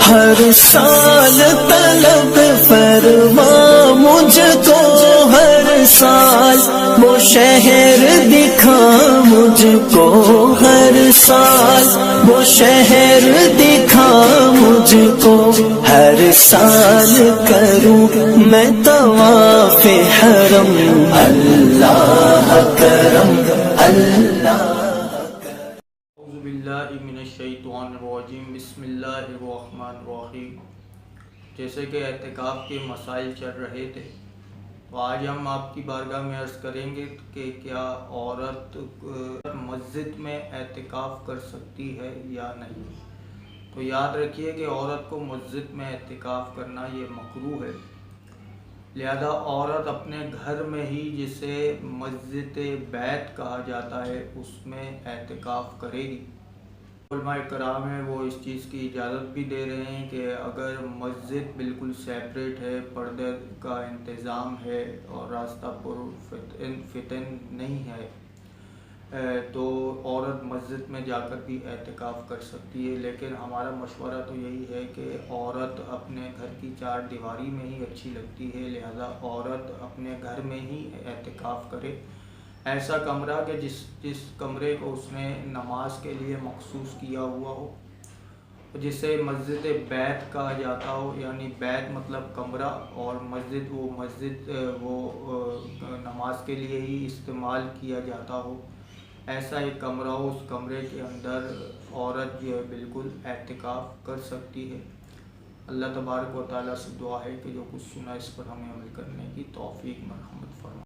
ہر سال طلب فرما مجھ کو، ہر سال وہ شہر دکھا مجھ کو، ہر سال وہ شہر دکھا مجھ کو، ہر سال کروں میں طواف حرم، اللہ کرم اللہ۔ اعوذ باللہ من الشیطان الرجیم، بسم اللہ الرحمن الرحیم۔ جیسے کہ اعتکاف کے مسائل چل رہے تھے، تو آج ہم آپ کی بارگاہ میں عرض کریں گے کہ کیا عورت مسجد میں اعتکاف کر سکتی ہے یا نہیں۔ تو یاد رکھیے کہ عورت کو مسجد میں اعتکاف کرنا یہ مکروہ ہے، لہذا عورت اپنے گھر میں ہی، جسے مسجد بیت کہا جاتا ہے، اس میں اعتکاف کرے گی۔ علماء کرام ہیں وہ اس چیز کی اجازت بھی دے رہے ہیں کہ اگر مسجد بالکل سیپریٹ ہے، پردے کا انتظام ہے اور راستہ پر فتن نہیں ہے، تو عورت مسجد میں جا کر بھی اعتکاف کر سکتی ہے۔ لیکن ہمارا مشورہ تو یہی ہے کہ عورت اپنے گھر کی چار دیواری میں ہی اچھی لگتی ہے، لہذا عورت اپنے گھر میں ہی اعتکاف کرے۔ ایسا کمرہ کہ جس کمرے کو اس نے نماز کے لیے مخصوص کیا ہوا ہو، جسے مسجد بیت کہا جاتا ہو، یعنی بیت مطلب کمرہ اور مسجد وہ نماز کے لیے ہی استعمال کیا جاتا ہو، ایسا ایک کمرہ ہو، اس کمرے کے اندر عورت جو ہے بالکل اعتکاف کر سکتی ہے۔ اللہ تبارک و تعالیٰ سے دعا ہے کہ جو کچھ سنا اس پر ہمیں عمل کرنے کی توفیق مرحمت